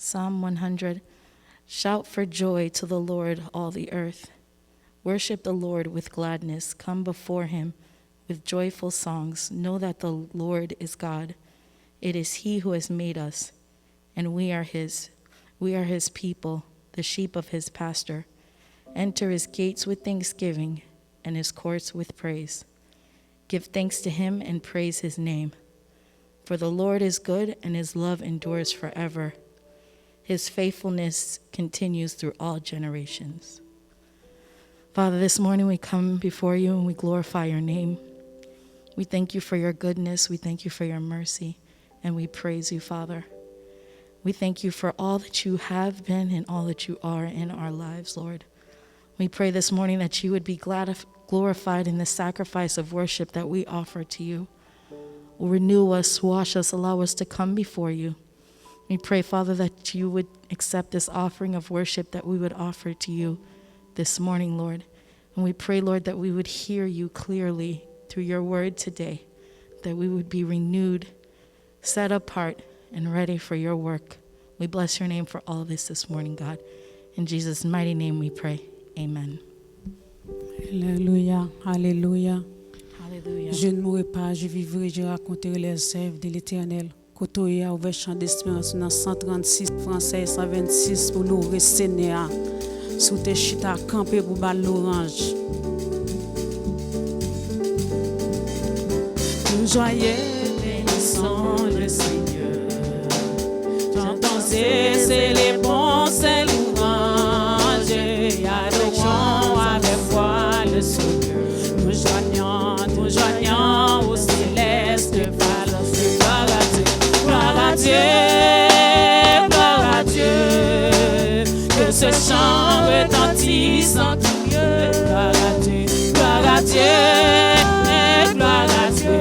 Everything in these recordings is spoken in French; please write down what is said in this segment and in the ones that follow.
Psalm 100. Shout for joy to the Lord, all the earth. Worship the Lord with gladness. Come before him with joyful songs. Know that the Lord is God. It is he who has made us, and we are his. We are his people, the sheep of his pasture. Enter his gates with thanksgiving and his courts with praise. Give thanks to him and praise his name. For the Lord is good, and his love endures forever. His faithfulness continues through all generations. Father, this morning we come before you and we glorify your name. We thank you for your goodness. We thank you for your mercy, and we praise you, Father. We thank you for all that you have been and all that you are in our lives, Lord. We pray this morning that you would be glorified in the sacrifice of worship that we offer to you. Renew us, wash us, allow us to come before you. We pray, Father, that you would accept this offering of worship that we would offer to you this morning, Lord. And we pray, Lord, that we would hear you clearly through your word today, that we would be renewed, set apart, and ready for your work. We bless your name for all of this morning, God. In Jesus' mighty name we pray. Amen. Alléluia, alléluia. Hallelujah. Je ne mourrai pas, je vivrai, je raconterai les œuvres de l'Éternel. Côtoyer a ouvert champ d'espérance dans 136 français 126 pour nous rester néa. Sous tes chita campé pour battre l'orange. Nous joyeux bénissons le Seigneur. J'entends c'est les bons, c'est louange. Et adorons avec foi le Seigneur. Nous joignons au céleste valeur. Gloire à Dieu, gloire à Dieu. Que ce chant retentisse en tout lieu. Gloire à Dieu, gloire à Dieu, gloire à Dieu.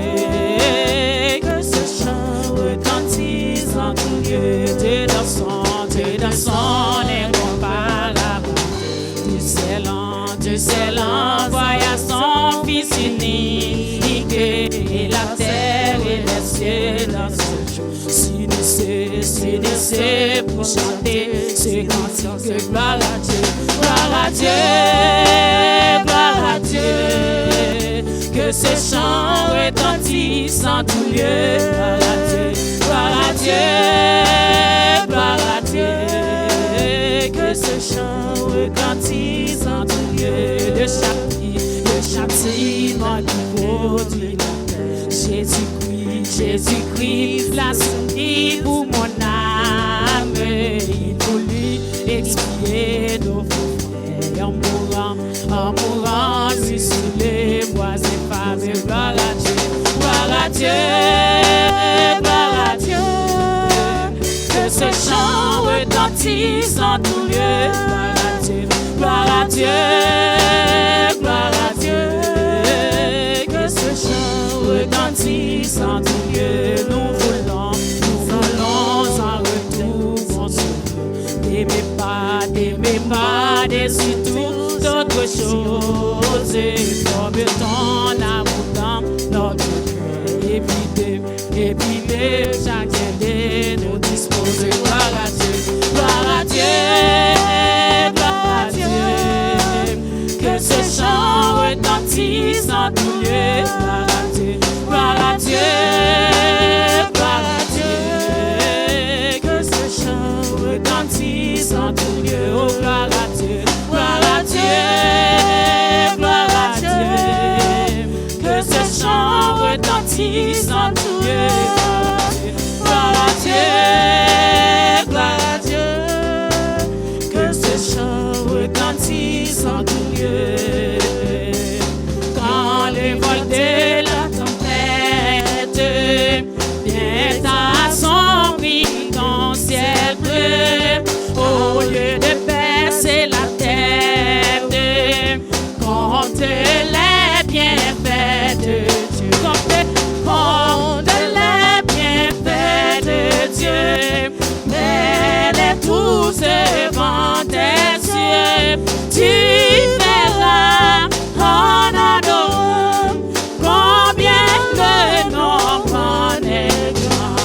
Que ce chant retentisse en tout lieu. Dieu dans son incomparable. Dieu s'élan, envoya son Fils unique. Et la terre et les cieux dans ce jour. S'unissez pour chanter ce cantique. Gloire à Dieu, gloire à Dieu, gloire à Dieu. Que ce chant retentisse en tout lieu. Gloire à Dieu, gloire à Dieu, gloire à Dieu. Que ce chant retentisse en tout lieu. Le châtiment qui vaudrait la terre. Jésus-Christ l'a soumis pour mon âme. Il voulut expier nos fautes en mourant sur les bois effacés. Gloire à Dieu, gloire à Dieu, gloire à Dieu. Que ce chant retentisse en tout lieu. Gloire à Dieu, gloire à Dieu, gloire à Dieu. Que ce chant retentisse en tout lieu. Nous voulons en retour, mon Sauveur. N'aimez pas dessus toutes autres choses. Comme ton amour dans notre cœur. Épidé, chacun de nous dispose. Gloire à Dieu, gloire à Dieu, gloire à Dieu. Que ce chant retentisse en tout lieu. Gloire à Dieu, gloire à Dieu, gloire à Dieu. Que ce chant retentisse en tout lieu. Oh, gloire à Dieu, gloire à Dieu, gloire à Dieu. Que ce chant retentisse en tout lieu. Gloire à Dieu, gloire à Dieu. Que ce chant retentisse en tout lieu. Quand les vols de la tempête viennent à son prix dans le ciel bleu, au lieu de baisser la tête, compte les bienfaits de Dieu. Compte les bienfaits de Dieu. Mais les tous devant tes yeux, tu verras en adorant combien le nom en est grand.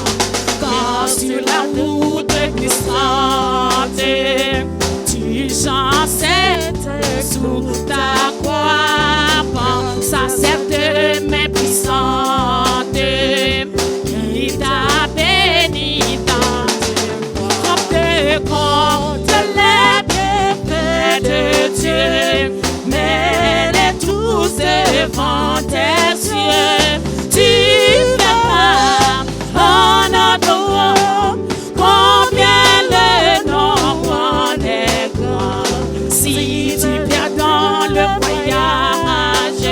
Quand sur la route de Christ devant tes yeux, tu verras en adorant combien le nombre est grand. Si tu perds dans le voyage,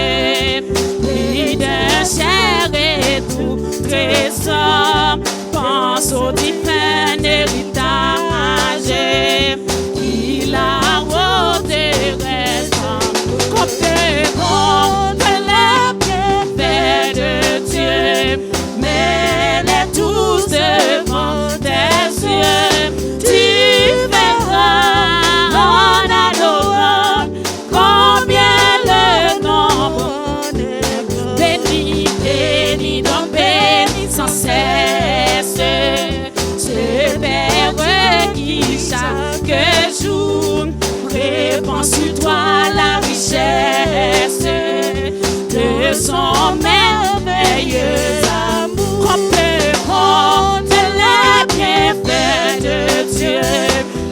pris d'un cher et tout trésor, pense au divin héritage qu'il a ôté restant. Comme tes comptes les bienfaits de Dieu, mets-les tous devant tes yeux, tu verras en adorant combien le nombre est grand. Bénis, bénis, donc bénis sans cesse ce Père qui chaque jour répand sur toi la richesse de son merveilleux amour. Comme tes comptes les bienfaits de Dieu,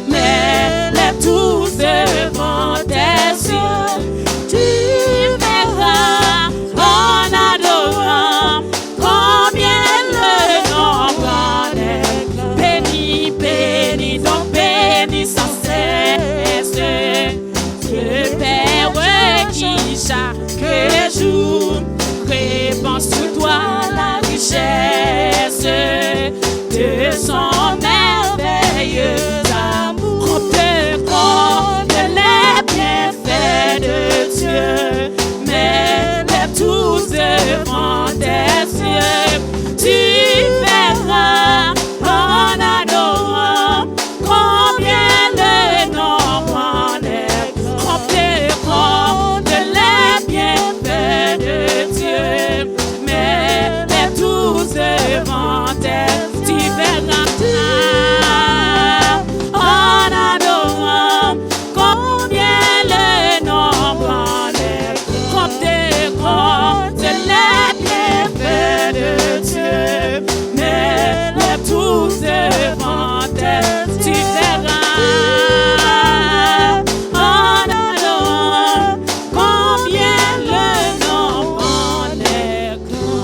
mets-les tous devant tes yeux, tu verras en adorant combien le nombre est grand. Bénis, bénis, donc bénis sans cesse ce Père qui chaque jour répand sur toi la richesse de son merveilleux amour. Comme tes comptes les bienfaits de Dieu, mets-les tous devant tes yeux, tu verras en adorant combien le nombre est grand. Comme tes comptes les bienfaits de Dieu, mets-les tous devant tes yeux, tu verras en adorant combien le nombre est grand. Comme tes comptes les bienfaits de Dieu, mets-les tous devant tes yeux, tu verras en adorant combien le nombre est grand.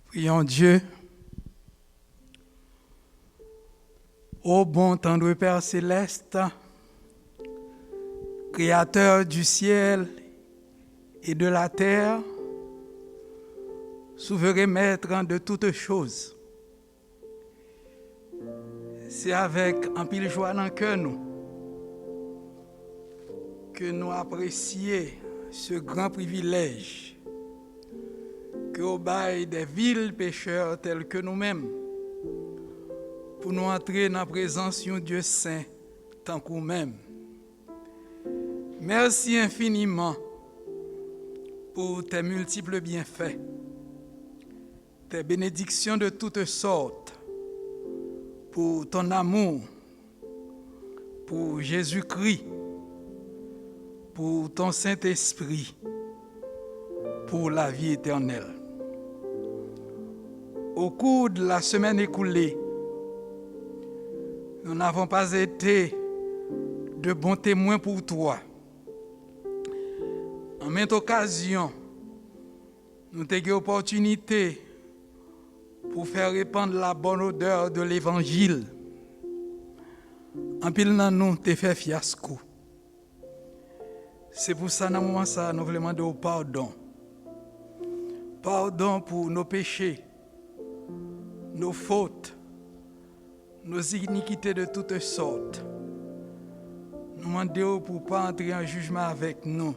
Prions Dieu. Ô bon tendre Père céleste, Créateur du ciel et de la terre, souverain maître de toutes choses, c'est avec un pile joie dans le cœur que nous apprécions ce grand privilège que au bail des vils pécheurs tels que nous-mêmes, pour nous entrer dans la présence d'un Dieu saint, tant que nous-mêmes. Merci infiniment pour tes multiples bienfaits, tes bénédictions de toutes sortes, pour ton amour, pour Jésus-Christ, pour ton Saint-Esprit, pour la vie éternelle. Au cours de la semaine écoulée, nous n'avons pas été de bons témoins pour toi. En maintes occasions, nous avons eu l'opportunité pour faire répandre la bonne odeur de l'Évangile. En pile dans nous, tu fait fiasco. C'est pour ça, dans ce moment, nous voulons demander pardon. Pardon pour nos péchés, nos fautes, nos iniquités de toutes sortes. Nous demandons pour ne pas entrer en jugement avec nous,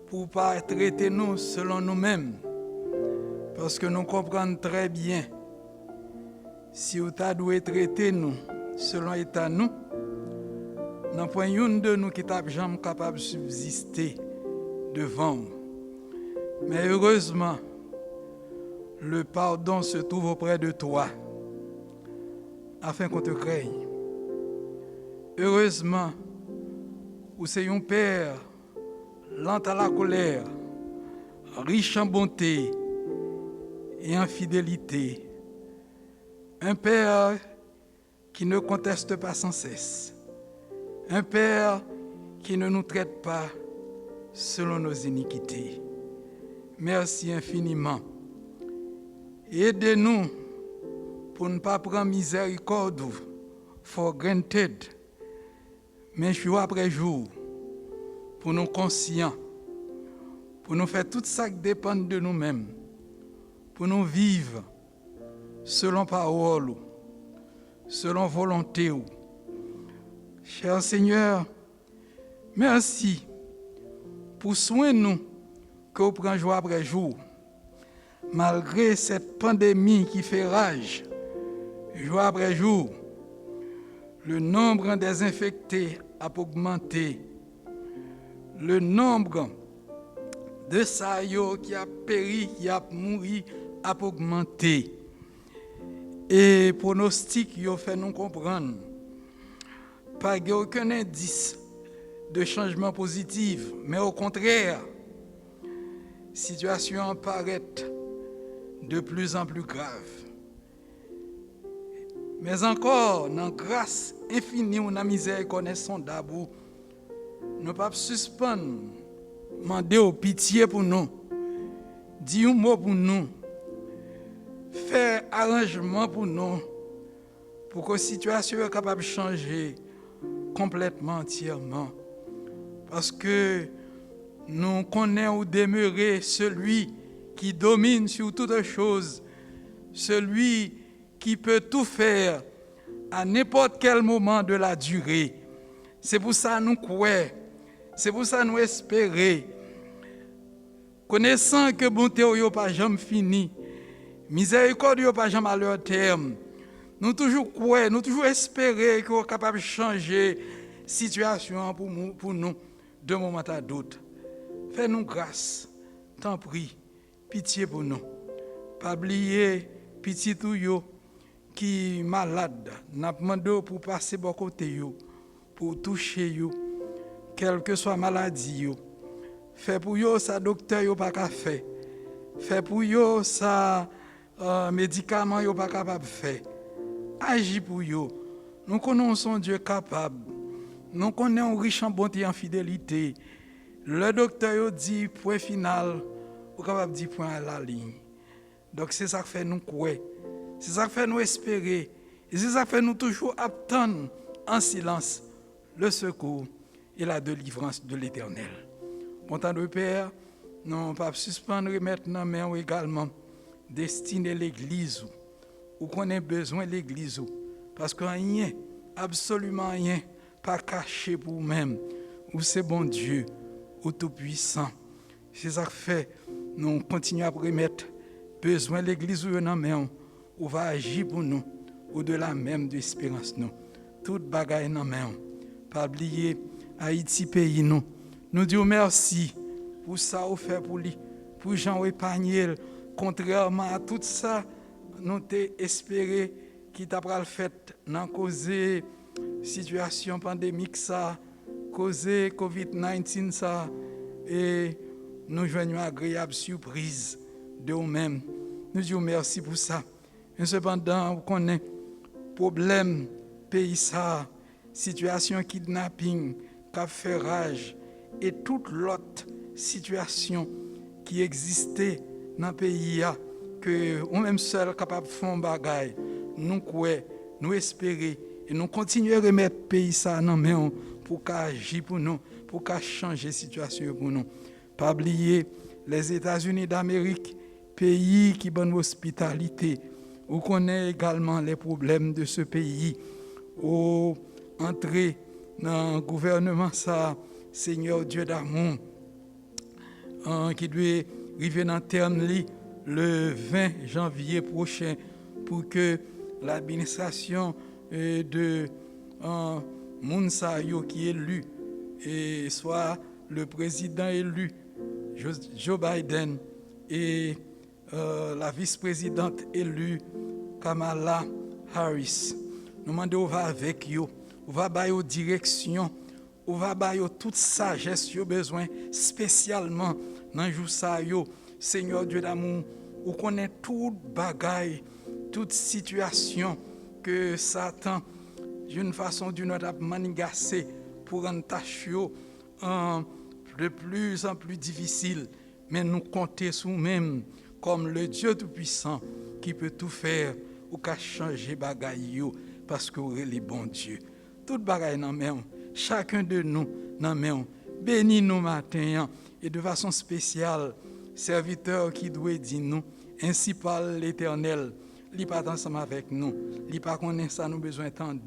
pour ne pas traiter nous selon nous-mêmes, parce que nous comprenons très bien, si vous avez traité nous selon l'état nous, n'a point une de nous qui est jamais capable de subsister devant nous. Mais heureusement, le pardon se trouve auprès de toi, afin qu'on te craigne. Heureusement, où c'est un Père, lent à la colère, riche en bonté et en fidélité. Un Père qui ne conteste pas sans cesse. Un Père qui ne nous traite pas selon nos iniquités. Merci infiniment. Aidez-nous pour ne pas prendre miséricorde for granted, mais jour après jour, pour nous conscients, pour nous faire tout ça qui dépend de nous-mêmes, pour nous vivre selon parole, selon volonté. Cher Seigneur, merci pour soin nous que vous prenez jour après jour, malgré cette pandémie qui fait rage, jour après jour. Le nombre des infectés a augmenté. Le nombre de saillots qui a péri, qui a mouru, a augmenté. Et pronostic yo fait nous comprendre pas aucun indice de changement positif, mais au contraire, situation paraît de plus en plus grave. Mais encore, dans grâce infinie ou dans misère connaissons d'abord, nous ne pouvons pas suspendre, demander au pitié pour nous, dire un mot pour nous, faire arrangement pour nous, pour que la situation soit capable de changer complètement, entièrement. Parce que nous connaissons ou demeurer celui qui domine sur toutes choses, celui qui peut tout faire à n'importe quel moment de la durée. C'est pour ça que nous croyons, c'est pour ça que nous espérons. Connaissant que bonté n'est pas jamais finie, miséricorde n'est pas jamais à leur terme, nous toujours croyons, nous toujours espérons qu'on est capable de changer la situation pour nous de moment à d'autre. Fais-nous grâce, t'en prie, pitié pour nous. Pas oublier petit tout yo qui malade, n'a demandé pour passer bon côté yo, pour toucher yo, quelle que soit maladie yo. Fait pour yo ça docteur yo pas ka fait. Fait pour yo ça médicament yo pas capable faire. Agis pour yo. Nous connaissons Dieu capable. Nous connaissons riche en bonté et en fidélité. Le docteur yo dit point final, ou capable dire point à la ligne. Donc c'est ça qui fait nous croire. C'est ça qui fait nous espérer. Et c'est ça qui fait nous toujours attendre en silence le secours et la délivrance de l'Éternel. Bon temps de Père, nous ne pouvons pas suspendre maintenant, mais également destiner l'Église où qu'on a besoin de l'Église. Parce que rien, absolument rien, pas caché pour nous-mêmes. Où c'est bon Dieu, au Tout-Puissant. C'est ça qui fait nous continuons à remettre besoin de l'Église où nous avons. Ou va agir pour nous, au-delà même de l'espérance nous. Toute bagaille dans main. Pas oublier Haïti pays nous. Nous disons merci pour ça vous fait pour lui, pour Jean épargné. Contrairement à tout ça, nous t'ai espéré qui t'a pas le fait dans causer situation pandémique ça, causer COVID-19 ça et nous joignons agréable surprise de nous-mêmes. Nous disons merci pour ça. Mais cependant, vous connaissez problème pays ça, situation kidnapping, cap fait rage et toute l'autre situation qui existait dans le pays que on même seul capable de faire bagaille. Nous croyons, nous espérons et nous continuons à remettre le pays ça dans main pour agir pour nous, pour changer la situation pour nous. Pas oublier les États-Unis d'Amérique, pays qui bonne hospitalité. On connaît également les problèmes de ce pays. Au entrer dans le gouvernement, ça, Seigneur Dieu d'amour, qui doit arriver dans le terme le 20 janvier prochain pour que l'administration de Mounsayo qui est élu et soit le président élu Joe Biden et la vice-présidente élue Kamala Harris. Nous demandons on va avec eux, on va bailler direction, on va bailler toute sagesse yo besoin spécialement dans jour ça yo. Seigneur Dieu d'amour, ou connaît toute bagaille, toute situation que Satan, d'une façon ou d'une autre, a manigassé pour rendre tâche de plus en plus difficile. Mais nous comptons sur nous-mêmes comme le Dieu Tout-Puissant qui peut tout faire ou qui a changé bagaille parce que vous êtes les bons dieux. Toute bagaille dans main, chacun de nous dans main. Bénis nous matin et de façon spéciale, serviteur qui doit dire nous, ainsi parle l'Éternel. Li pas ensemble avec nous, li pas connaît ça nous besoin d'entendre.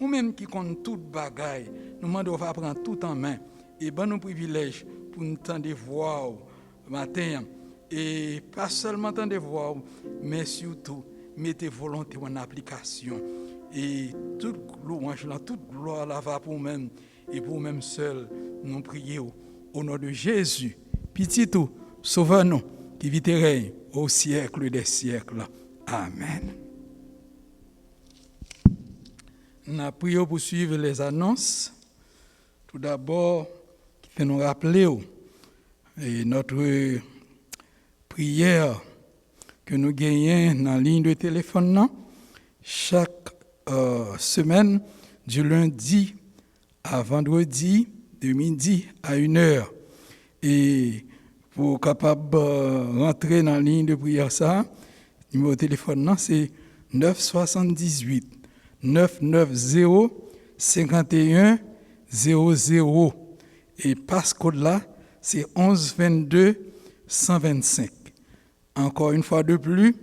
Ou même qui compte toute bagaille, nous demandons à prendre tout en main et bon nous privilège pour nous entendre voir matin et pas seulement entendre voir mais surtout mettez volonté en application et toute louange toute gloire là va pour nous-mêmes et pour nous-mêmes seuls nous prions au nom de Jésus petit tout sauveur-nous qui vit et règne au siècle des siècles. Amen. Nous prions pour suivre les annonces. Tout d'abord, qui fait nous rappeler et notre prière que nous gagnons dans la ligne de téléphone chaque semaine, du lundi à vendredi, de midi à 1h. Et pour capable rentrer dans la ligne de prière, ça, le numéro de téléphone, c'est 978 990 51 00. Et passe-code là, c'est 11 22 125. Encore une fois de plus,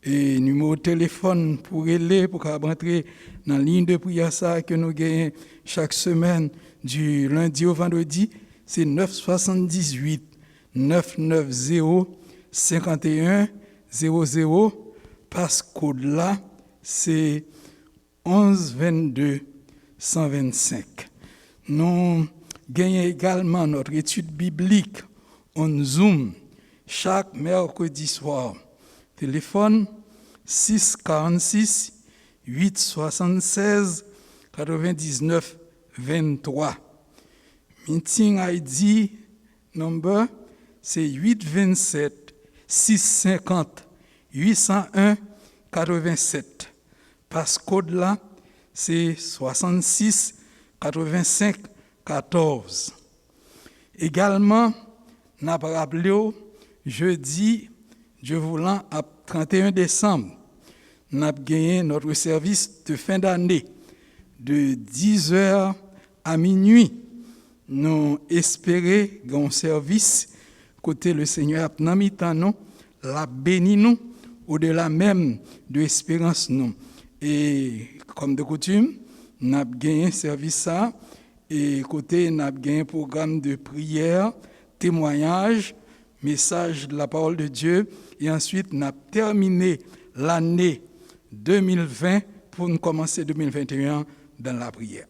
et numéro de téléphone pour aller, pour rentrer dans la ligne de prière ça que nous gagnons chaque semaine du lundi au vendredi, c'est 978 990 51 00. Passe-code là, c'est 11 22 125. Nous gagnons également notre étude biblique en Zoom chaque mercredi soir. Téléphone 646 876 99 23. Meeting ID number c'est 827 650 801 87. Passe-code là, c'est 66 85 14. Également, n'a pas rappelé jeudi, Dieu voulant, à 31 décembre, nous avons gagné notre service de fin d'année de 10h à minuit. Nous espérons un service côté le Seigneur a mis nous, la béni nous, au-delà même de l'espérance nous. Et comme de coutume, nous avons gagné un service ça, et côté nous avons gagné un programme de prière, témoignage, message de la parole de Dieu, et ensuite nous avons terminé l'année 2020 pour nous commencer 2021 dans la prière.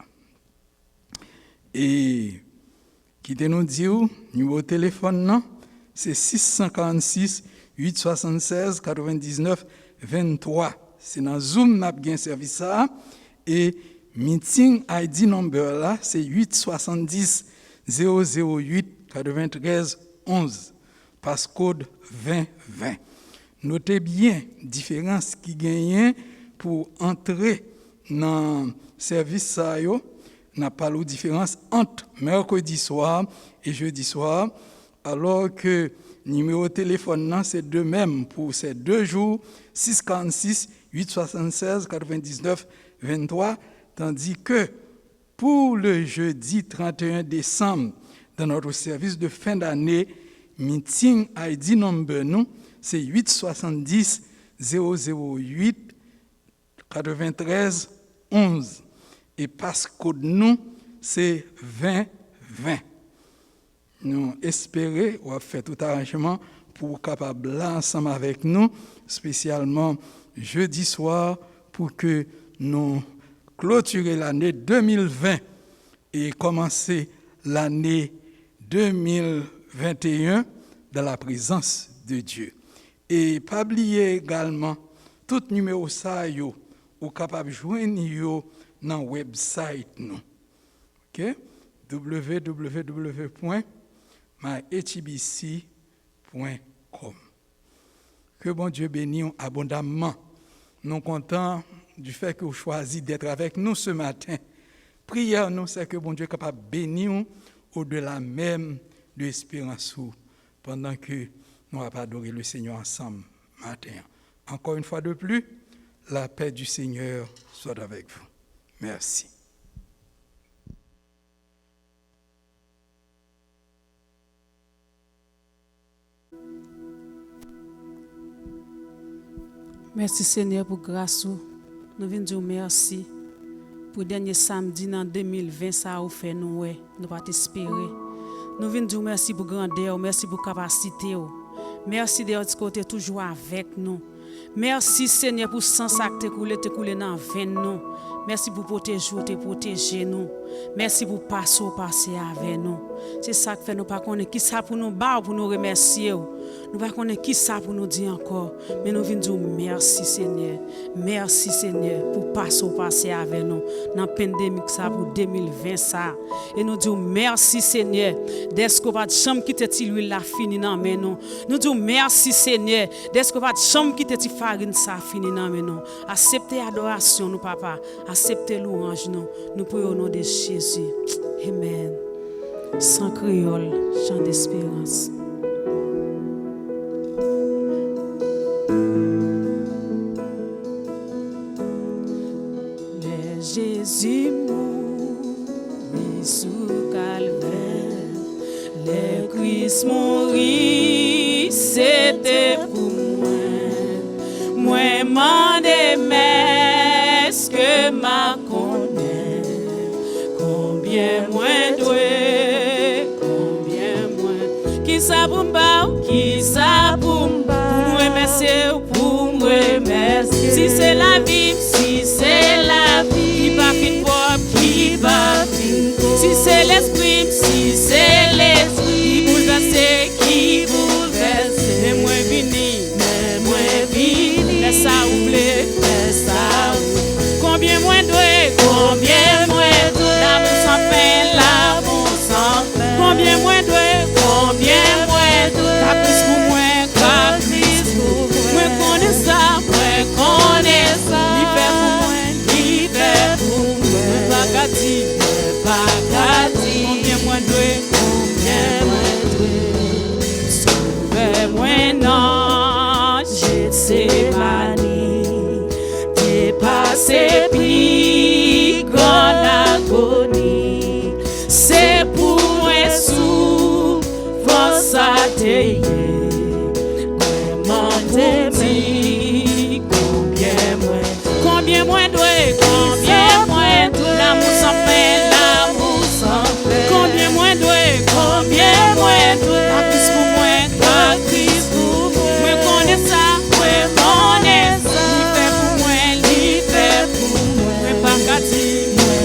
Et qui te nous dit, numéro de téléphone, non? C'est 646 876 99 23. C'est dans Zoom n'a bien service ça. Et meeting ID number là, c'est 870 008 93 11. Passcode 2020. Notez bien différence qui gagne pour entrer dans service ça yo. N'a pas la différence entre mercredi soir et jeudi soir, alors que numéro de téléphone, c'est de même pour ces 2 jours, 646 876 99 23, tandis que pour le jeudi 31 décembre, dans notre service de fin d'année, meeting ID number nous, c'est 870 008 93 11. Et passcode nous, c'est 2020. Nous espérons ou faire tout arrangement pour capable là ensemble avec nous, spécialement jeudi soir, pour que nous clôturions l'année 2020 et commencer l'année 2021 dans la présence de Dieu. Et pas oublier également tout numéro ça yo ou capable joindre yo dans website nous. OK? www.myhtbc.com. Que bon Dieu bénisse abondamment. Nous sommes contents du fait que vous choisissez d'être avec nous ce matin. Prière, nous, c'est que bon Dieu est capable de bénir au-delà même de l'espérance pendant que nous allons adorer le Seigneur ensemble matin. Encore une fois de plus, la paix du Seigneur soit avec vous. Merci. Merci Seigneur pour grâce. Nous venons dire merci pour le dernier samedi dans 2020, ça a fait nous, nous pas espérer. Nous venons dire merci pour grandeur, merci pour capacité. Merci de côté toujours avec nous. Merci Seigneur pour sang ça te coulé dans veine nous. Merci pour protéger nous. Merci pour passer avec nous. C'est ça que fait nous pas connaître qui ça pour nous battre pour nous remercier. Nous pas connaître qui ça pour nous dire encore, mais nous venons dire merci Seigneur. Merci Seigneur pour passer avec nous dans la pandémie ça pour 2020 ça. Et nous disons merci Seigneur. D'est-ce qu'on va de chambre qui te l'huile la fini dans main nous. Nous disons merci Seigneur. D'est-ce qu'on va de chambre qui te farine ça fini dans main nous. Acceptez adoration nous papa. Acceptez louange nous. Nous prions au nom de Jésus. Amen. Sans créole, chant d'espérance. Jésus mourit sous calvaire, le Christ mourit, c'était pour moi. Moi m'en mais est-ce que m'a connaît, combien moins doué, combien moins. Qui ça pour m'ba, qui ça pour me remercier, pour me remercier. Si c'est la vie, si c'est la vie, qui va fin propre, qui va fin. Si c'est l'esprit, si c'est l'esprit, qui bouleverse, mais moi vini, laisse ça oublier, laisse ça oublier. Combien moins doué, combien moins doué, l'amour sans fin, l'amour sans fin. Combien moins doué, combien moins doué, la plus pour moi, la plus pour moi. Moi connais ça, l'hiver pour moi, l'hiver pour moi. Pas qu'à dire, combien moins doué, combien moins doué. Sauver moins non, j'ai sémani, dépassé puis grande agonie. C'est pour moi sous force à t'aider. Combien moins doué, combien moins doué, l'amour sans fin, l'amour sans fin. Combien moins doué, combien moins doué, la plus pour moi, la plus pour moi. Moi connais ça, moi connais ça. L'hiver pour moi, l'hiver pour moi. Moi pas qu'à dire, moi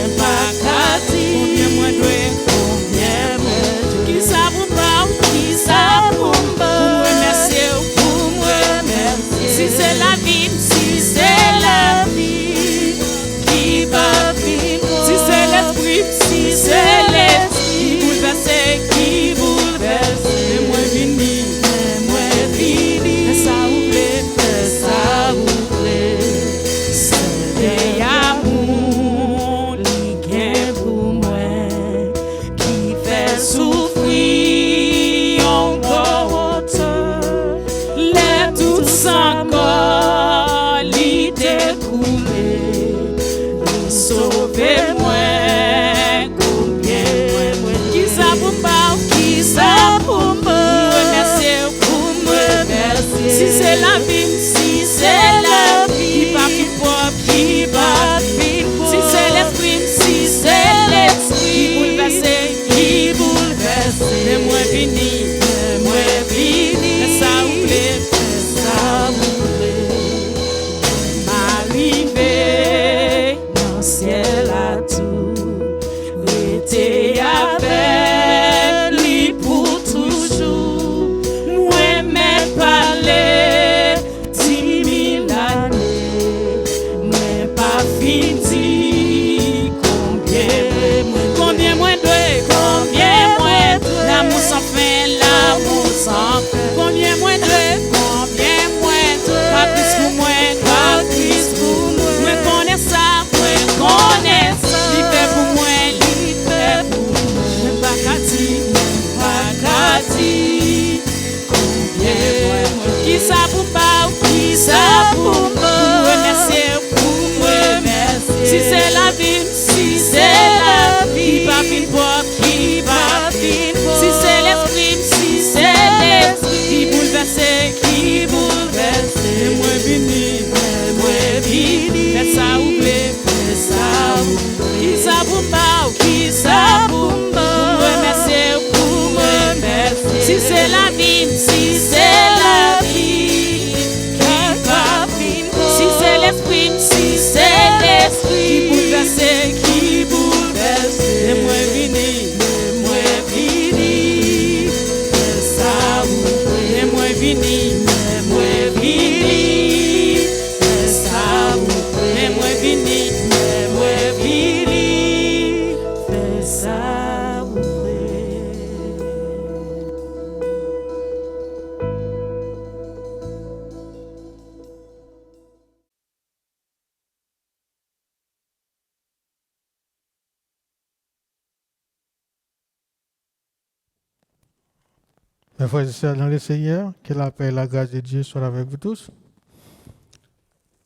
Mes frères et sœurs dans le Seigneur, que la paix et la grâce de Dieu soient avec vous tous.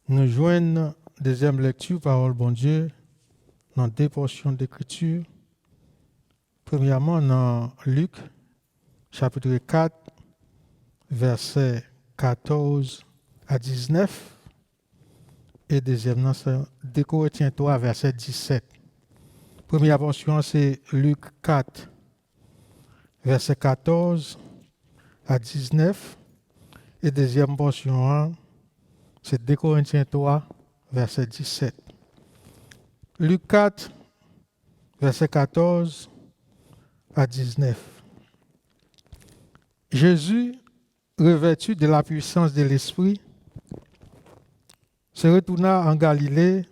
Nous joignons deuxième lecture, parole bon Dieu, dans deux portions d'écriture. Premièrement, dans Luc, chapitre 4, versets 14 à 19. Et deuxièmement, c'est 2 Corinthiens 3, verset 17. Première portion, c'est Luc 4, verset 14 à 19. Et deuxième portion, c'est 2 Corinthiens 3, verset 17. Luc 4, verset 14 à 19. Jésus, revêtu de la puissance de l'Esprit, se retourna en Galilée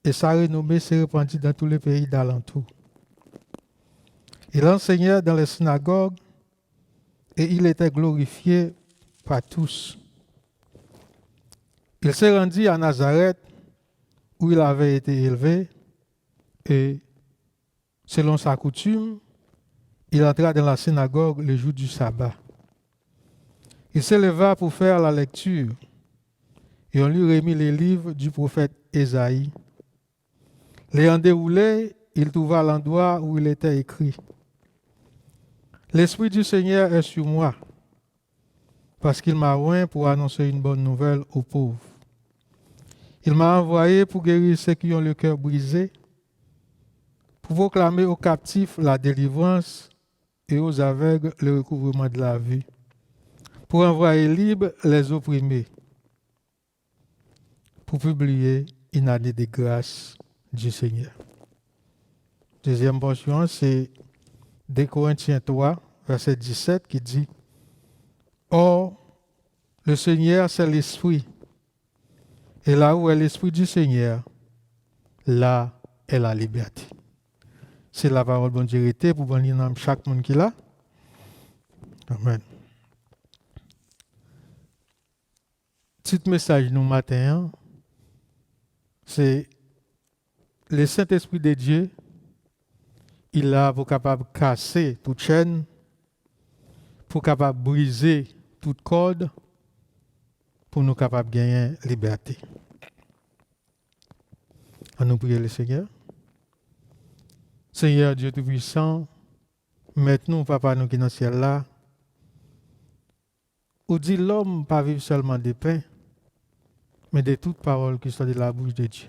et sa renommée se répandit dans tous les pays d'alentour. Il enseignait dans les synagogues et il était glorifié par tous. Il se rendit à Nazareth où il avait été élevé et, selon sa coutume, il entra dans la synagogue le jour du sabbat. Il se leva pour faire la lecture et on lui remit les livres du prophète Ésaïe. L'ayant déroulé, il trouva l'endroit où il était écrit « L'Esprit du Seigneur est sur moi, parce qu'il m'a oint pour annoncer une bonne nouvelle aux pauvres. Il m'a envoyé pour guérir ceux qui ont le cœur brisé, pour proclamer aux captifs la délivrance et aux aveugles le recouvrement de la vue, pour envoyer libres les opprimés, pour publier une année de grâce du Seigneur. » Deuxième portion, c'est 2 Corinthiens 3, verset 17, qui dit « Or, le Seigneur, c'est l'Esprit, et là où est l'Esprit du Seigneur, là est la liberté. » C'est la parole de Dieu pour bénir chaque monde qui l'a. Amen. Petit message nous matin, c'est le Saint-Esprit de Dieu, il est pour capable casser toute chaîne, pour capable briser toute corde, pour nous capable gagner liberté. On nous prie le Seigneur. Seigneur Dieu Tout-Puissant, maintenant, Papa, nous qui dans le ciel là, ou dit l'homme pas vivre seulement de pain, mais de toute parole qui soit de la bouche de Dieu.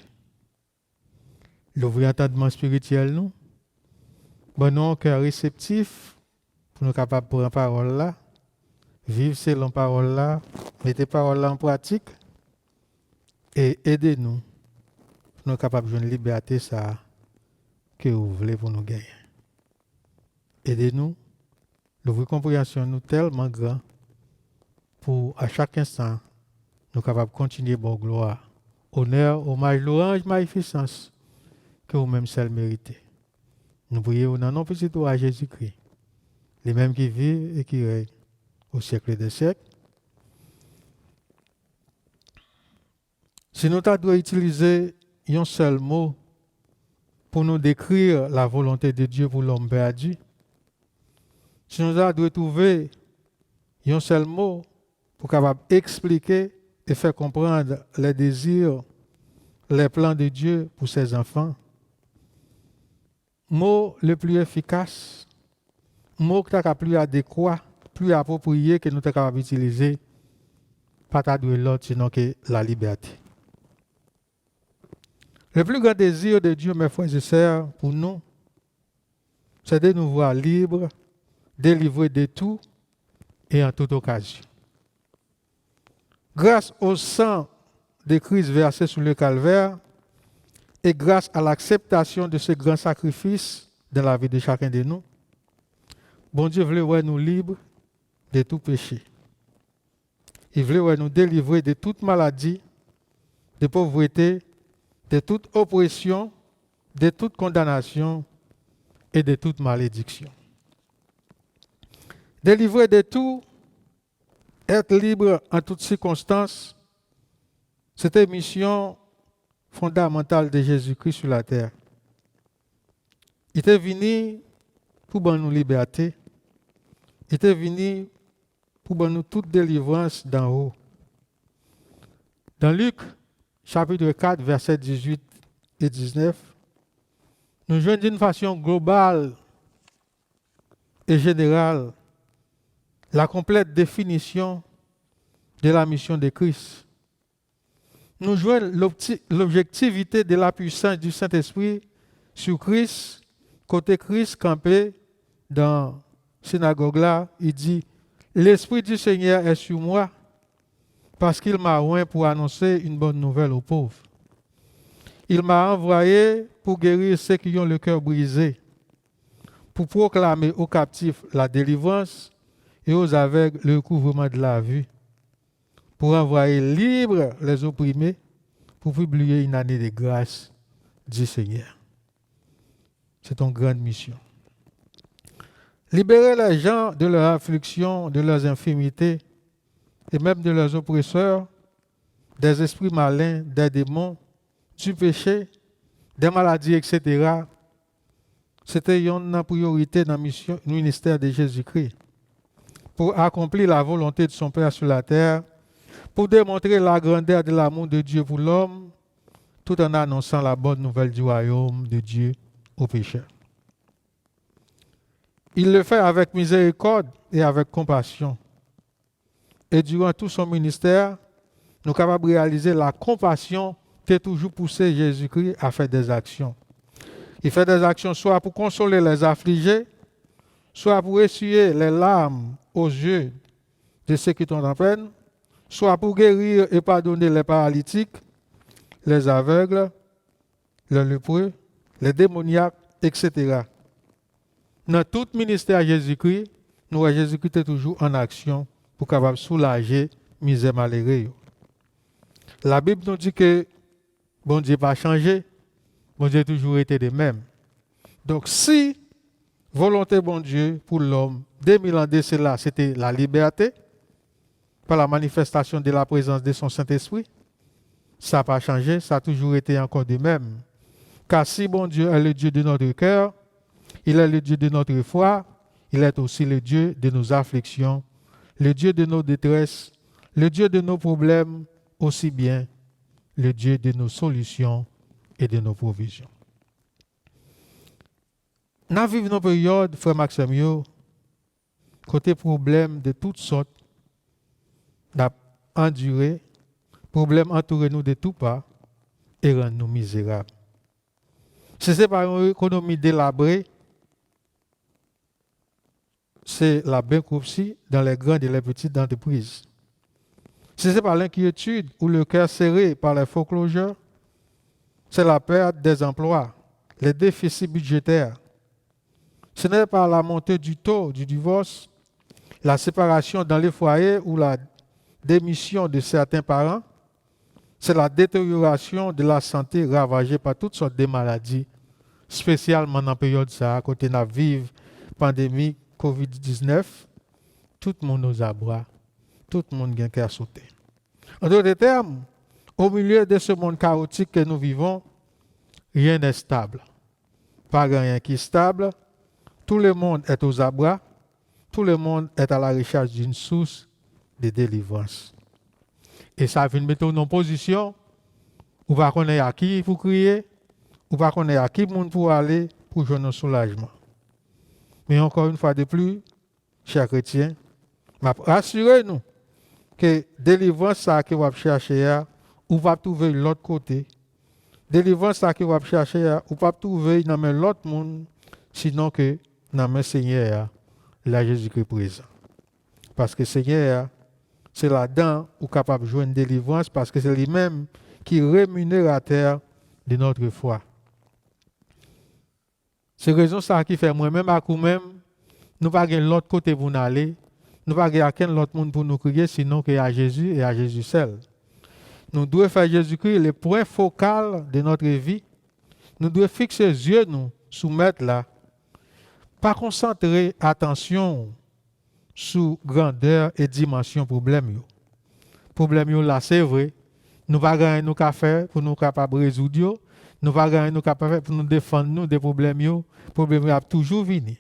L'ouvrir entendement spirituel, nous, bon, nous, cœur réceptif, pour nous capables de prendre la parole là, vivre selon la parole là, mettre la parole là en pratique, et aidez-nous, pour nous capables de jouer une liberté, ça, que vous voulez pour nous gagner. Aidez-nous, l'ouvrir compréhension nous tellement grand, pour à chaque instant, nous capables de continuer bon gloire, honneur, hommage, louange, magnificence, que vous-même seul méritez. Nous prions dans nos petits tours à Jésus-Christ, les mêmes qui vivent et qui règnent au siècle des siècles. Si nous devons utiliser un seul mot pour nous décrire la volonté de Dieu pour l'homme perdu, si nous devons trouver un seul mot pour capable expliquer et faire comprendre les désirs, les plans de Dieu pour ses enfants, mot le plus efficace, mot qui est plus adéquat, plus approprié que nous sommes capables d'utiliser, pas de l'autre, sinon que la liberté. Le plus grand désir de Dieu, mes frères et sœurs, pour nous, c'est de nous voir libres, délivrés de tout et en toute occasion. Grâce au sang de Christ versé sur le calvaire et grâce à l'acceptation de ce grand sacrifice dans la vie de chacun de nous, bon Dieu voulait voir nous libres de tout péché. Il voulait voir nous délivrer de toute maladie, de pauvreté, de toute oppression, de toute condamnation et de toute malédiction. Délivrer de tout, être libre en toutes circonstances, c'était une mission fondamentale de Jésus-Christ sur la terre. Il était venu pour donner nous liberté était venu pour nous toute délivrance d'en haut. Dans Luc, chapitre 4, versets 18 et 19, nous jouons d'une façon globale et générale la complète définition de la mission de Christ. Nous jouons l'objectivité de la puissance du Saint-Esprit sur Christ, côté Christ campé dans la synagogue là, il dit « L'Esprit du Seigneur est sur moi parce qu'il m'a oint pour annoncer une bonne nouvelle aux pauvres. Il m'a envoyé pour guérir ceux qui ont le cœur brisé, pour proclamer aux captifs la délivrance et aux aveugles le recouvrement de la vue, pour envoyer libres les opprimés, pour publier une année de grâce du Seigneur. » C'est une grande mission. Libérer les gens de leurs afflictions, de leurs infirmités et même de leurs oppresseurs, des esprits malins, des démons, du péché, des maladies, etc. C'était une priorité dans le ministère de Jésus-Christ pour accomplir la volonté de son Père sur la terre, pour démontrer la grandeur de l'amour de Dieu pour l'homme, tout en annonçant la bonne nouvelle du royaume de Dieu aux pécheurs. Il le fait avec miséricorde et avec compassion. Et durant tout son ministère, nous sommes capables de réaliser la compassion qui a toujours poussé Jésus-Christ à faire des actions. Il fait des actions soit pour consoler les affligés, soit pour essuyer les larmes aux yeux de ceux qui sont en peine, soit pour guérir et pardonner les paralytiques, les aveugles, les lépreux, les démoniaques, etc. Dans tout ministère Jésus-Christ, nous voyons Jésus-Christ est toujours en action pour capable soulager misère malheureux. La Bible nous dit que bon Dieu n'a pas changé, bon Dieu a toujours été le même. Donc si volonté bon Dieu pour l'homme, 2000 ans de cela, c'était la liberté, par la manifestation de la présence de son Saint-Esprit, ça n'a pas changé, ça a toujours été encore de même. Car si bon Dieu est le Dieu de notre cœur, il est le Dieu de notre foi, il est aussi le Dieu de nos afflictions, le Dieu de nos détresses, le Dieu de nos problèmes, aussi bien le Dieu de nos solutions et de nos provisions. Nous vivons une période, frère Maxime, côté problème de toutes sortes, d'endurer, problème entouré nous de tout pas et rend nous misérables. Si ce n'est pas une économie délabrée, c'est la bankruptcie dans les grandes et les petites entreprises. Si ce n'est pas l'inquiétude ou le cœur serré par les foreclosures, c'est la perte des emplois, les déficits budgétaires. Ce n'est pas la montée du taux du divorce, la séparation dans les foyers ou la démission de certains parents, c'est la détérioration de la santé ravagée par toutes sortes de maladies, spécialement dans la période ça, à côté de la vive pandémie COVID-19, tout le monde nous aboie, tout le monde a sauté. En d'autres termes, au milieu de ce monde chaotique que nous vivons, rien n'est stable. Pas rien qui est stable, tout le monde est aux abois, tout le monde est à la recherche d'une source de délivrance. Et ça vient mettre en position où va connaître à qui pour crier, où va connaître à qui monde pour aller pour jouer un soulagement. Mais encore une fois de plus, chers chrétiens, rassurez-nous que délivrance ça que vous cherchez, ou va trouver l'autre côté. Délivrance ça que vous cherchez, ou pas trouver dans l'autre monde, sinon que dans le Seigneur, la Jésus-Christ présent. Parce que Seigneur, c'est là-dedans où capable de jouer une délivrance, parce que c'est lui-même qui est rémunérateur de notre foi. C'est raison ça qui fait moi-même à nous-même, nous ne pouvons pas l'autre côté pour nous aller, nous ne pouvons pas aucun autre monde pour nous crier, sinon qu'à Jésus et à Jésus seul. Nous devons faire Jésus-Christ le point focal de notre vie. Nous devons fixer les yeux, nous, soumettre là. Pas concentrer attention sur grandeur et dimension problème. Problème là, c'est vrai. Nous ne pouvons pas gagner nos faire pour nous capables de résoudre. Nous ne pouvons pas gagner nos capables pour nous défendre nous des problèmes. Les problèmes ont toujours venu.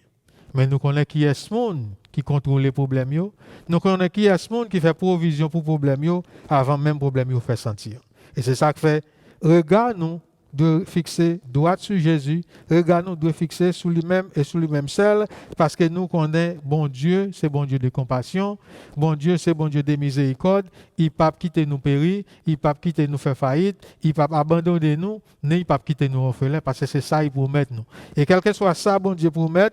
Mais nous connaissons qui est ce monde qui contrôle les problèmes. Nous connaissons qui est ce monde qui fait provision pour les problèmes avant même les problèmes fait sentir. Et c'est ça que fait, regard nous de fixer droit sur Jésus, regard nous de fixer sur lui-même et sur lui-même seul, parce que nous connaissons bon Dieu, c'est bon Dieu de compassion, bon Dieu, c'est bon Dieu de miséricorde, il ne peut pas quitter nous périr, il ne peut pas quitter nous faire faillite, il ne peut pas abandonner nous, ni il ne peut pas quitter nous orphelins, parce que c'est ça qu'il promet nous. Et quel que soit ça, bon Dieu promet,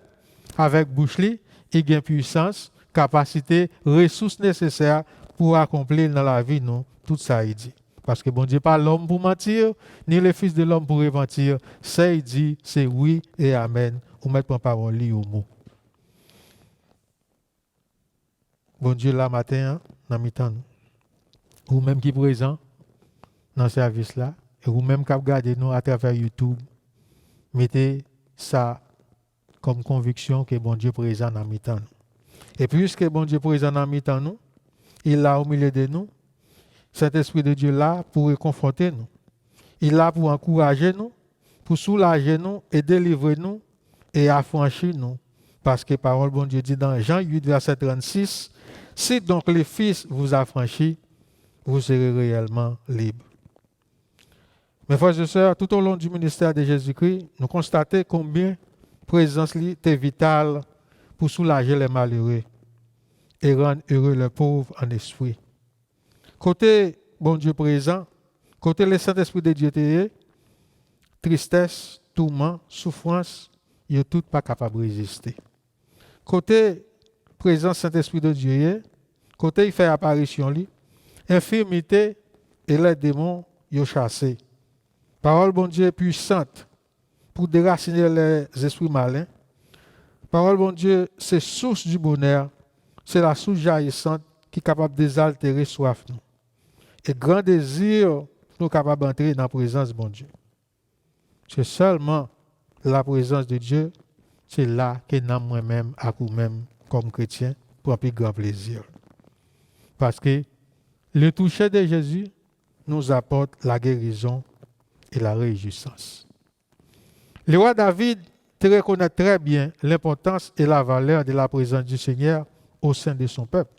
avec bouche li, il a puissance, capacité, ressources nécessaires pour accomplir dans la vie nous tout ça il dit. Parce que bon Dieu pas l'homme pour mentir, ni le fils de l'homme pour mentir. Ça il dit, c'est oui et amen. Ou mettre ma parole li au mot. Bon Dieu là matin, dans mi-temps, ou même qui présent dans ce service là, et ou même qui regardez nous à travers YouTube, mettez ça comme conviction que bon Dieu présent dans mi-temps. Et puisque bon Dieu présent dans mi-temps nous, il est là au milieu de nous. Cet esprit de Dieu là pour réconforter nous. Il est là pour encourager nous, pour soulager nous et délivrer nous et affranchir nous. Parce que parole bon Dieu dit dans Jean 8, verset 36, si donc le Fils vous affranchit, vous serez réellement libre. Mes frères et sœurs, tout au long du ministère de Jésus-Christ, nous constatons combien présence est vitale pour soulager les malheureux et rendre heureux les pauvres en esprit. Côté bon Dieu présent, côté le Saint-Esprit de Dieu, tristesse, tourment, souffrance, ils ne sont tous pas capables de résister. Côté présent Saint-Esprit de Dieu, côté il fait apparition, infirmité et les démons, ils sont chassés. Parole bon Dieu puissante pour déraciner les esprits malins. Parole bon Dieu, c'est source du bonheur, c'est la source jaillissante qui est capable de désaltérer soif nous. Et grand désir, nous sommes capables d'entrer dans la présence de bon Dieu. C'est seulement la présence de Dieu, c'est là que nous moi-même, à nous-mêmes, comme chrétiens, pour un plus grand plaisir. Parce que le toucher de Jésus nous apporte la guérison et la réjouissance. Le roi David reconnaît très bien l'importance et la valeur de la présence du Seigneur au sein de son peuple.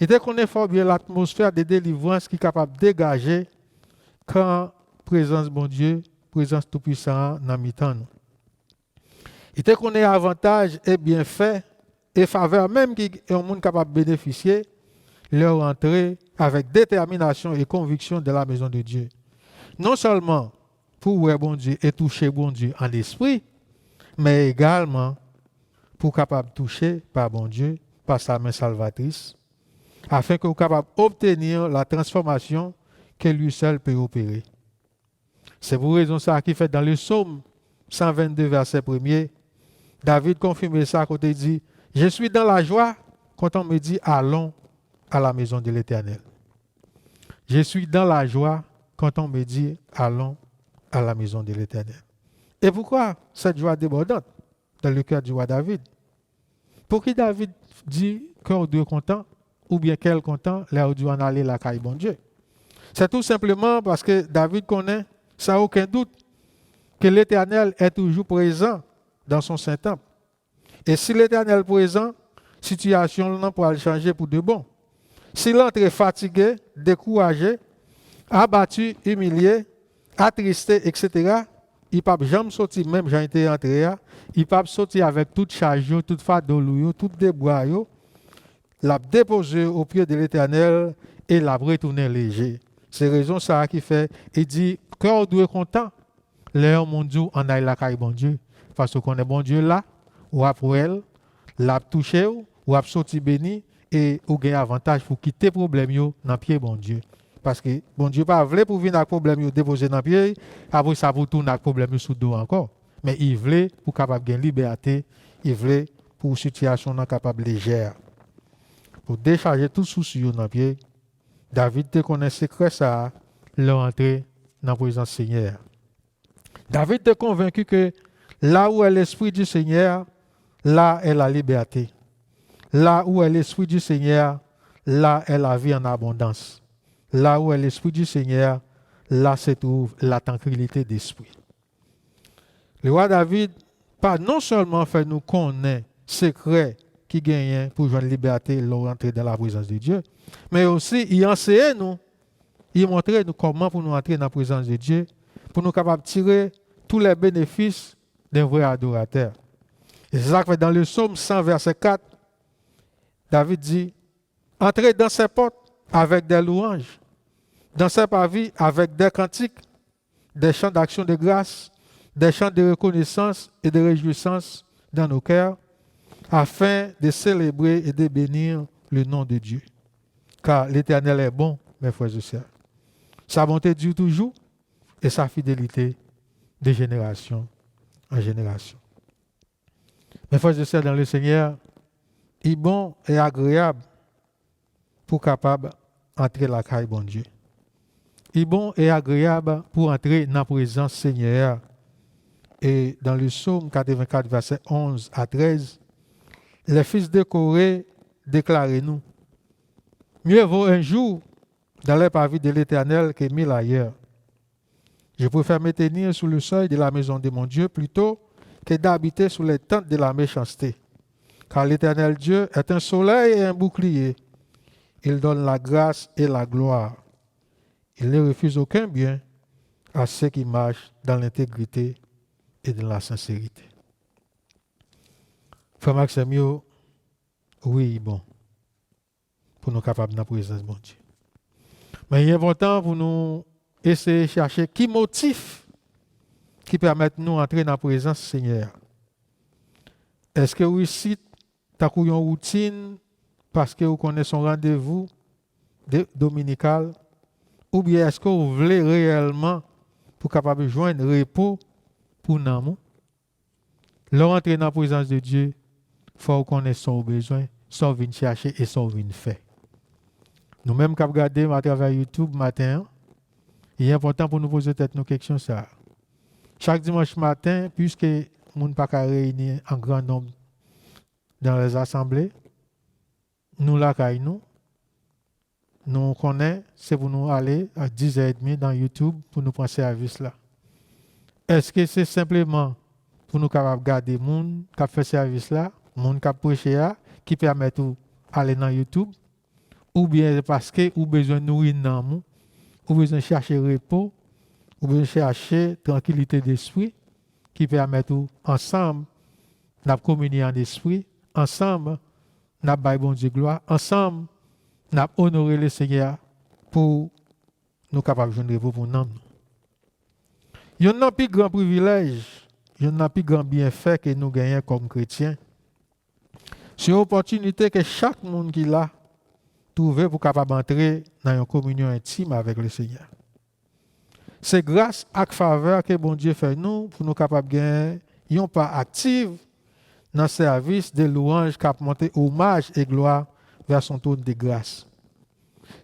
Il connaît fort bien l'atmosphère de délivrance qui est capable de dégager quand présence bon Dieu, présence tout-puissant dans mi-temps. Il connaît avantages et bienfaits et faveurs même qui est un monde capable de bénéficier leur entrée avec détermination et conviction de la maison de Dieu. Non seulement pour voir bon Dieu et toucher bon Dieu en esprit, mais également pour capable de toucher par bon Dieu, par sa main salvatrice, afin que vous soyez capable d'obtenir la transformation que lui seul peut opérer. C'est pour raison ça qui fait dans le psaume 122, verset 1er, David confirme ça quand il dit « Je suis dans la joie quand on me dit « Allons à la maison de l'Éternel ». Je suis dans la joie quand on me dit « Allons à la maison de l'Éternel ». Et pourquoi cette joie débordante dans le cœur du roi David? Pour qui David dit « Cœur de content » ou bien quel content, là où Dieu en aller la caille bon Dieu. C'est tout simplement parce que David connaît, sans aucun doute, que l'Éternel est toujours présent dans son Saint-Temple. Et si l'Éternel est présent, situation ne pourra changer pour de bon. S'il entre fatigué, découragé, abattu, humilié, attristé, etc., il ne peut jamais sortir, même j'ai été entré, il peut sortir avec toute charge, toute fadolou, tout débois, l'a déposé au pied de l'Éternel et l'a retourné léger. C'est raison ça qui fait, il dit, cœur doux et content, l'air mon Dieu en aille la caille bon Dieu, parce qu'on est bon Dieu là, ou après elle, l'a touché, ou a sorti béni, et ou gain avantage pour quitter problème yo dans pied bon Dieu. Parce que bon Dieu pas voulait pour venir avec problème yo déposer dans pied, après ça pour tourner avec problème sous dos encore. Mais il voulait pour capable gagner liberté, il voulait pour situation non capable légère. Pour décharger tout souci dans pied, David te connaît secret ça, l'entrée dans la présence du Seigneur. David te convaincu que là où est l'esprit du Seigneur, là est la liberté. Là où est l'esprit du Seigneur, là est la vie en abondance. Là où est l'esprit du Seigneur, là se trouve la tranquillité d'esprit. Le roi David pas non seulement faire nous connaître secret qui gagne pour joindre liberté leur entrer dans la présence de Dieu, mais aussi il enseigne nous, il montre nous comment pour nous entrer dans la présence de Dieu, pour nous capables de tirer tous les bénéfices d'un vrai adorateur. Et c'est ça que dans le psaume 100, verset 4, David dit, entrez dans ses portes avec des louanges, dans ses parvis avec des cantiques, des chants d'action de grâce, des chants de reconnaissance et de réjouissance dans nos cœurs, afin de célébrer et de bénir le nom de Dieu. Car l'Éternel est bon, mes frères et sœurs. Sa bonté dure toujours et sa fidélité de génération en génération. Mes frères et sœurs dans le Seigneur, il est bon et agréable pour capable entrer la caille bon Dieu. Il est bon et agréable pour entrer dans la présence Seigneur. Et dans le psaume 84, verset 11 à 13, les fils de Corée déclarent nous, mieux vaut un jour dans les parvis de l'Éternel que 1000 ailleurs. Je préfère me tenir sous le seuil de la maison de mon Dieu plutôt que d'habiter sous les tentes de la méchanceté. Car l'Éternel Dieu est un soleil et un bouclier. Il donne la grâce et la gloire. Il ne refuse aucun bien à ceux qui marchent dans l'intégrité et dans la sincérité. Frère Maxime, oui, bon, pour nous capables de la présence de mon Dieu. Mais il est important pour nous essayer de chercher qui motif qui permet de nous entrer dans la présence du Seigneur. Est-ce que vous ici, tu as une routine parce que vous connaissez son rendez-vous dominical, ou bien est-ce que vous voulez réellement pour capable de joindre repos pour nous? Leur entrer dans la présence de Dieu, il faut connaître son besoin, son venir chercher et son venir faire. Nous-mêmes qui regardons à travers YouTube matin, il est important pour nous poser tête nos questions ça. Chaque dimanche matin, puisque nous ne pouvons pas réunir en grand nombre dans les assemblées, nous la nous connaissons, c'est pour nous aller à 10h30 dans YouTube pour nous prendre service là. Est-ce que c'est simplement pour nous capables garder les gens qui fait service là, les gens qui prêché là, qui permettent d'aller dans YouTube, ou bien parce que vous avez besoin de nourrir dans nous, ou besoin de chercher repos, ou besoin de chercher tranquillité d'esprit, qui permettent ensemble de communier en esprit, ensemble de bailler bon Dieu gloire, ensemble de honorer le Seigneur pour nous capables de joindre repos pour nous. Il y a un plus grand privilège, il y a un plus grand bienfait que nous gagnons comme chrétiens. C'est une opportunité que chaque monde qui l'a trouvé pour capable entrer dans une communion intime avec le Seigneur. C'est grâce à la faveur que bon Dieu fait nous pour nous capables de gagner une part active dans le service de louange qui a monté hommage et gloire vers son trône de grâce.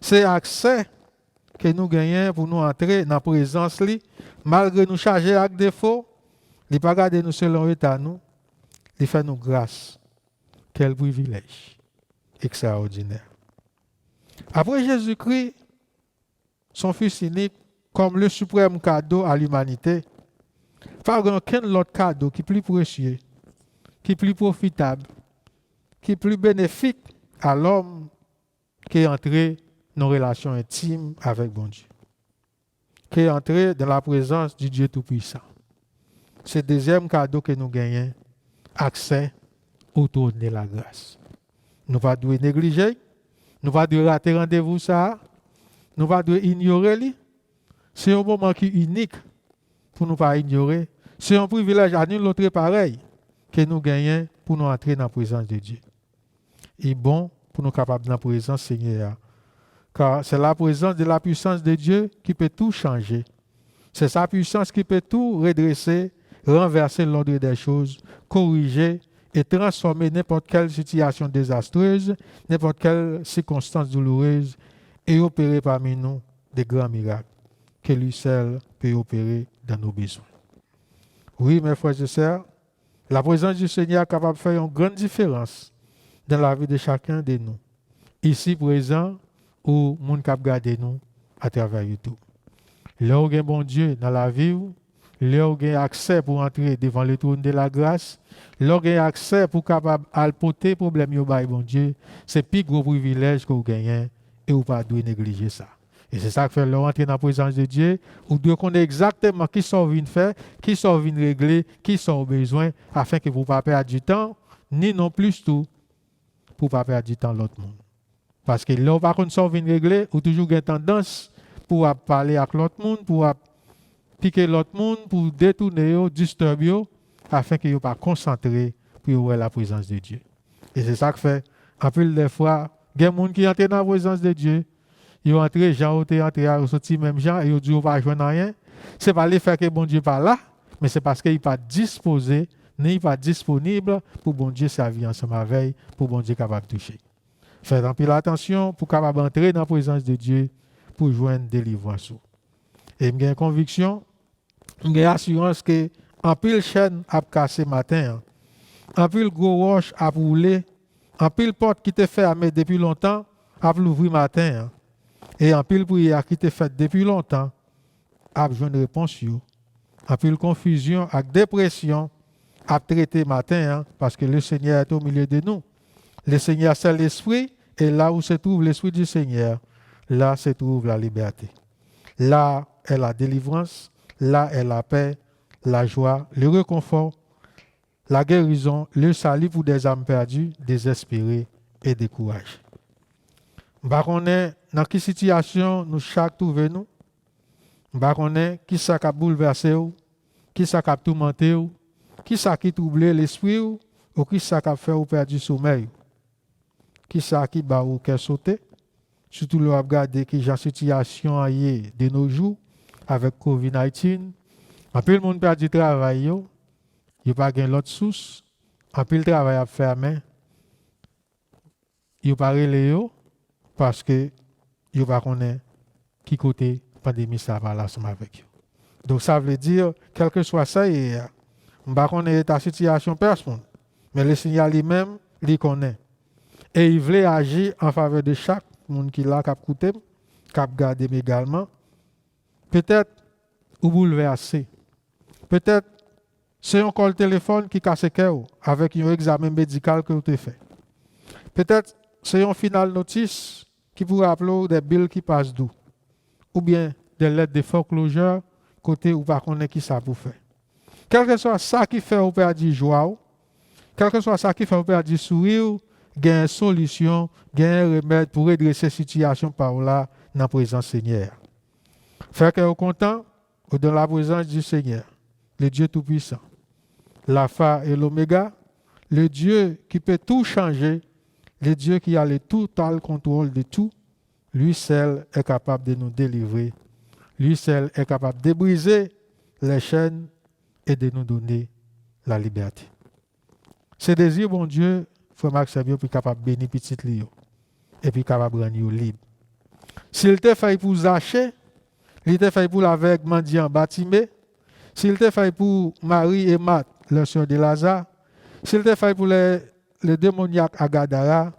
C'est accès que nous gagnons pour nous entrer dans la présence, malgré nous charger avec défaut, il ne pas garder nous selon l'état nous, il fait nous grâce. Quel privilège extraordinaire. Après Jésus-Christ, son Fils unique, comme le suprême cadeau à l'humanité, pas aucun autre cadeau qui est plus précieux, qui est plus profitable, qui est plus bénéfique à l'homme qui est entré dans une relation intime avec bon Dieu, qui est entré dans la présence du Dieu Tout-Puissant. C'est le deuxième cadeau que nous gagnons, accès au trône de la grâce. Nous ne devons pas négliger, nous ne devons pas rater rendez-vous ça, nous ne devons pas ignorer. C'est un moment qui est unique pour ne pas ignorer. C'est un privilège à nous l'autre pareil que nous gagnons pour nous entrer dans la présence de Dieu. Et bon pour nous capables dans la présence Seigneur. Car c'est la présence de la puissance de Dieu qui peut tout changer. C'est sa puissance qui peut tout redresser, renverser l'ordre des choses, corriger et transformer n'importe quelle situation désastreuse, n'importe quelle circonstance douloureuse et opérer parmi nous des grands miracles que lui seul peut opérer dans nos besoins. Oui, mes frères et sœurs, la présence du Seigneur est capable de faire une grande différence dans la vie de chacun de nous, ici présent ou monde qui regarde nous à travers YouTube. Là où il y a bon Dieu dans la vie, Là, vous avez accès pour entrer devant le trône de la grâce. Là, vous avez accès pour capable à porter problème yo bay bon Dieu. C'est plus gros privilège que vous gagnez et vous pas doit négliger ça. Et c'est ça que fait l'entrer dans la présence de Dieu. Vous devez connaître exactement qui sont venus faire, qui sont venus régler, qui sont au besoin, afin que vous ne pas perdre du temps, ni non plus tout, pour ne pas perdre du temps l'autre monde. Parce que là, par contre, sont venus régler, ou toujours une tendance pour parler avec l'autre monde, pour piquer l'autre monde, pour détourner, disturber, afin que vous ne pas concentré pour voir la présence de Dieu. Et c'est ça que fait, en plus des fois, il y a des gens qui entrent dans la présence de Dieu, ils entrent, Jean, ils entrent, ils sortent même Jean, et ils disent, ils ne vont pas jouer rien. Ce n'est pas le fait que bon Dieu pas là, mais c'est parce qu'il n'est pas disposé, ni pas disponible pour bon Dieu servir ensemble avec, pour bon Dieu capable de toucher. Faites un peu attention pour capable entrer dans la présence de Dieu pour joindre délivrance. Et j'ai une conviction, j'ai assurance que en pile chaîne a cassé matin, en pile gros roche a roulé, en pile porte qui était fermée depuis longtemps a l'ouvrir matin, et en pile prière qui était faite depuis longtemps a besoin de réponse. En pile confusion avec dépression a traité matin parce que le Seigneur est au milieu de nous. Le Seigneur c'est l'esprit, et là où se trouve l'esprit du Seigneur, là se trouve la liberté. Là est la délivrance, là est la paix, la joie, le réconfort, la guérison, le salut pour des âmes perdues, désespérées et découragées. Baronne, dans quelle situation nous chaque trouvons-nous? Baronne, qui ça qui a bouleversé ou, qui ça qui a tourmenté ou, qui ça qui troublé l'esprit ou qui ça qui a fait ou perdu sommeil? Qui ça qui ba ou qui sauté? Surtout le regarder qui la situation aille de nos jours avec COVID-19. En peu le monde perd du travail, il n'y a pas de l'autre source. En peu le travail à faire, mais il n'y a pas de parce que il n'y a pas de qui côté pandémie ça va là ensemble avec eux. Donc ça veut dire, quel que soit ça, il ne va pas connaître ta situation personne. Mais le Seigneur lui-même, il connaît. Et il veut agir en faveur de chaque monde qui l'a cap coûté, cap gardé également. Peut-être ou bouleversé. Peut-être c'est encore le téléphone qui casse le cœur avec un examen médical que vous avez fait. Peut-être c'est un final notice qui pourrait appeler des billes qui passent d'où. Ou bien des lettres de foreclosure côté ou pas connaître qui ça pour faire. Quel que soit ça qui fait ou perdre joie, quel que soit ça qui fait ou perdre sourire, il y a une solution, il y a un remède pour redresser cette situation par là dans la présence du Seigneur. Faire que vous content dans la présence du Seigneur, le Dieu Tout-Puissant, l'Alpha et l'Oméga, le Dieu qui peut tout changer, le Dieu qui a le total contrôle de tout, lui seul est capable de nous délivrer, lui seul est capable de briser les chaînes et de nous donner la liberté. Ce désir, bon Dieu, frère Marc Sabio, pour capable de bénir petit Lio et puis capable de rendre libre. S'il te fait pour Zaché, il te fait pour l'aveugle mendiant Batimé, s'il te fait pour Marie et Marthe, leur sœur de Lazare, s'il te fait pour le démoniaque Agadara,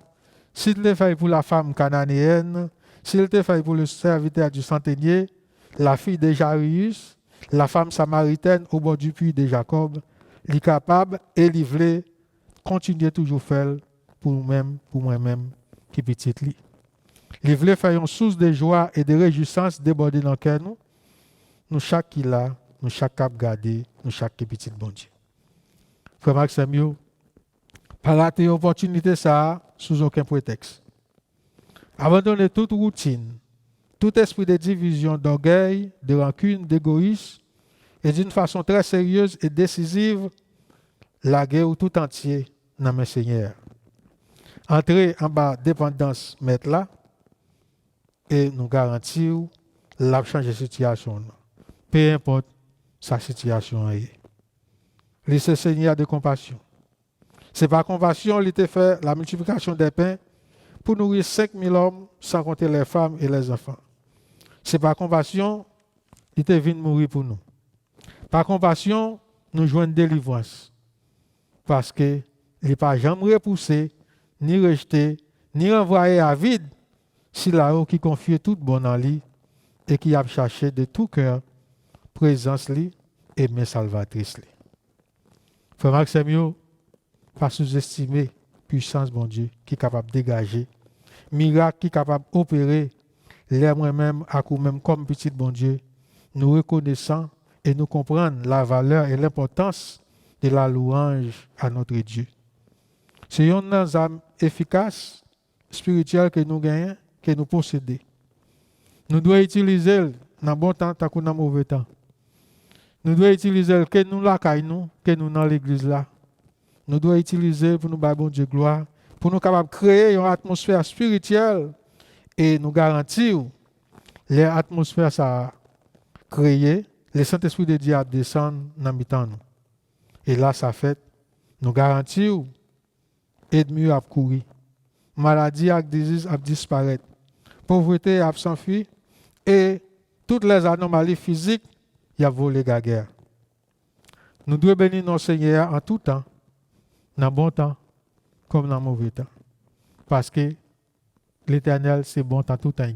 s'il te fait pour la femme cananéenne, s'il te fait pour le serviteur du centenier, la fille de Jairus, la femme samaritaine au bord du puits de Jacob, il est capable et livré, continuer toujours faire pour nous-mêmes, pour moi-même, qui petit lit. Il voulait faire une source de joie et de réjouissance déborder dans le cœur nous chaque qui là, nous chaque cap garder, nous chaque petit bon Dieu. Frère Maxime, pas rater l'opportunité ça sous aucun prétexte. Abandonner toute routine, tout esprit de division, d'orgueil, de rancune, d'égoïsme, et d'une façon très sérieuse et décisive, la guerre tout entier dans mes seigneurs. Entrer en bas dépendance mettre là et nous garantir la changer situation. Peu importe sa situation est. Laissez Seigneur de compassion. C'est par compassion qu'il a fait la multiplication des pains pour nourrir 5000 hommes sans compter les femmes et les enfants. C'est par compassion qu'il est venu mourir pour nous. Par compassion, nous jouons délivrance. Parce qu'il n'est pas jamais repoussé, ni rejeté, ni renvoyé à vide, si là-haut qui confie tout bon en lui et qui a cherché de tout cœur présence lui et main salvatrice. Frère Maxime, yo, pas sous-estimer puissance bon Dieu qui est capable de dégager, miracle qui est capable d'opérer, les moi-même à même comme petit bon Dieu, nous reconnaissons et nous comprenons la valeur et l'importance de la louange à notre Dieu. C'est une âme efficace, spirituelle que nous gagnons, que nous possédons. Nous devons utiliser dans bon temps, tant que dans mauvais temps. Nous devons utiliser que nous la caillons, que nous dans l'église là. Nous devons utiliser pour nous battre bon Dieu gloire, pour nous capables de créer une atmosphère spirituelle et nous garantir l'atmosphère ça créée, le Saint-Esprit de Dieu descend dans mi-temps nous. Et là ça fait nous garantir ennemi a courir, maladie a disparaître, pauvreté a s'enfuir et toutes les anomalies physiques y a volé la guerre. Nous devons bénir notre Seigneur en tout temps, dans bon temps comme dans mauvais temps. Parce que l'Éternel, c'est bon temps tout temps.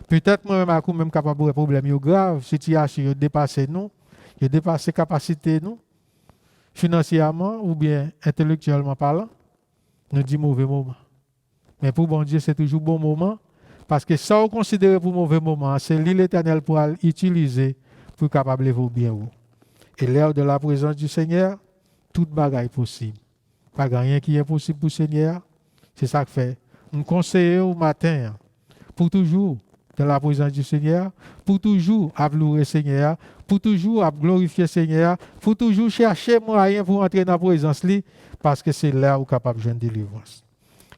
Peut-être moi-même, je suis capable de problèmes graves, situation dépassé nous, dépassé capacité nous, financièrement ou bien intellectuellement parlant, nous disons mauvais moment. Mais pour bon Dieu, c'est toujours bon moment, parce que ça, on considère pour mauvais moment, c'est l'Éternel pour utiliser pour capable de vous bien. Et l'heure de la présence du Seigneur, toute bagaille possible. Pas rien qui est possible pour le Seigneur. C'est ça que fait. Nous conseillons au matin, pour toujours dans la présence du Seigneur, pour toujours louer le Seigneur, pour toujours glorifier le Seigneur, pour toujours chercher moyen pour entrer dans la présence, parce que c'est là où capable de jouer une délivrance.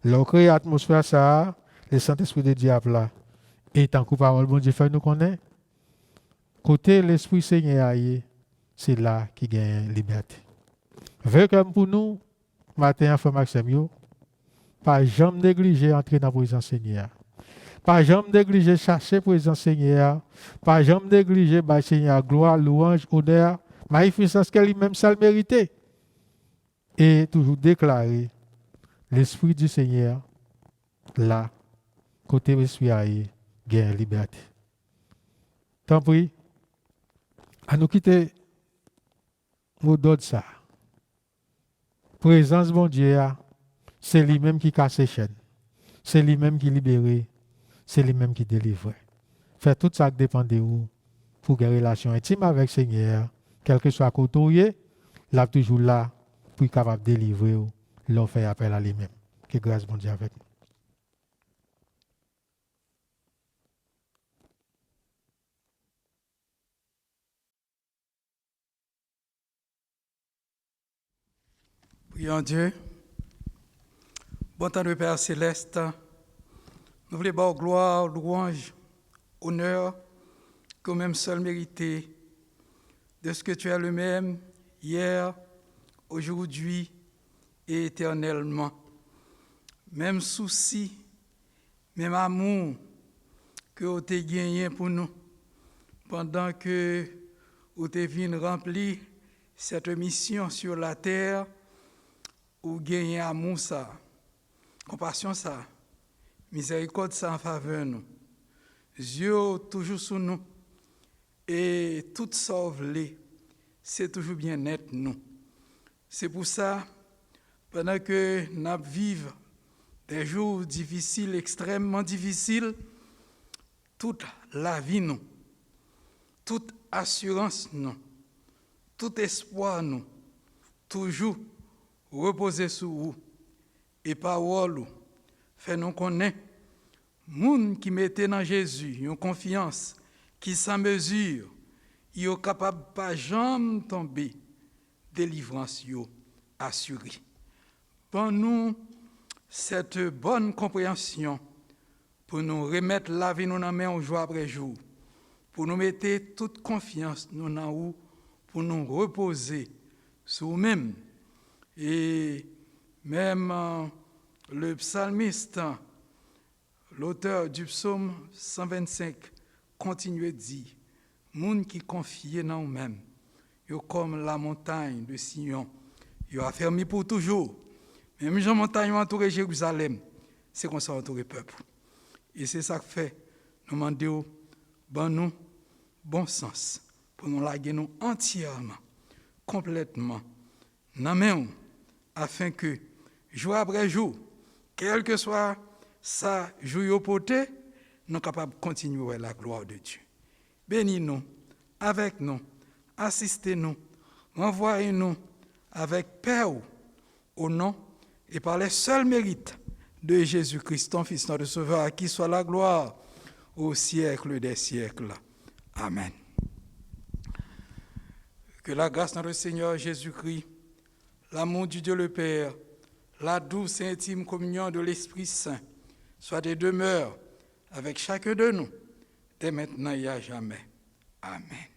Là, créer l'atmosphère, ça, le Saint-Esprit de Dieu là. Et tant que parole, bon Dieu fait nous connaît. Côté l'Esprit Seigneur, c'est là qui gagne liberté. Veuillez comme pour nous, matin, frère Maxime, pas jamais négliger entrer dans la présence Seigneur. Pas jamais négliger chercher la présence Seigneur. Pas jamais négliger Seigneur gloire, louange, honneur, magnificence qu'elle lui-même ça le mérité. Et toujours déclarer l'Esprit du Seigneur là, côté l'Esprit aille, gagne liberté. Tant pis, à nous quitter, nous donne ça. Présence bon Dieu, c'est lui-même qui casse les chaînes. C'est lui-même qui libère. C'est lui-même qui délivre. Fait tout ça qui dépend de vous pour une relation intime avec le Seigneur, quel que soit côté où il est toujours là pour être capable de délivrer, leur faire appel à lui-même. Que grâce bon Dieu avec nous. Prions Dieu. Bon temps de Père Céleste, nous voulons avoir gloire, louange, honneur, que même seul mérité de ce que tu es le même hier, aujourd'hui et éternellement. Même souci, même amour que tu as gagné pour nous pendant que tu es venu remplir cette mission sur la terre ou gagner amour ça, compassion ça, miséricorde ça en faveur nous. Dieu toujours sous nous et tout sauve-les, c'est toujours bien net nous. C'est pour ça, pendant que nous vivons des jours difficiles, extrêmement difficiles, toute la vie nous, toute assurance nous, tout espoir nous, toujours reposer sur vous et parole fait nous connaître moun qui mettait dans Jésus une confiance qui sans mesure yo capable pas jamais tomber délivrance yo assurée. Pour nous cette bonne compréhension pour nous remettre la vie nous dans main jour après jour, pour nous mettre toute confiance nous dans vous, pour nous reposer sur nous-mêmes. Et même le psalmiste, l'auteur du psaume 125, continue de dire, « Moun qui confie dans nous-mêmes, yo comme la montagne de Sion, yo affermi pour toujours. Même Jean montagne entouré Jérusalem, c'est comme ça entouré peuple. Et c'est ça que fait, nous demandons, bon nous, bon sens, pour nous laguer nous entièrement, complètement, dans main, afin que, jour après jour, quel que soit sa jour poté, nous sommes capables de continuer la gloire de Dieu. Bénis-nous, avec nous, assistez-nous, renvoyez-nous avec paix au nom et par les seuls mérites de Jésus-Christ, ton Fils, notre Sauveur, à qui soit la gloire au siècle des siècles. Amen. Que la grâce de notre Seigneur Jésus-Christ, l'amour du Dieu le Père, la douce et intime communion de l'Esprit Saint soit et demeure avec chacun de nous, dès maintenant et à jamais. Amen.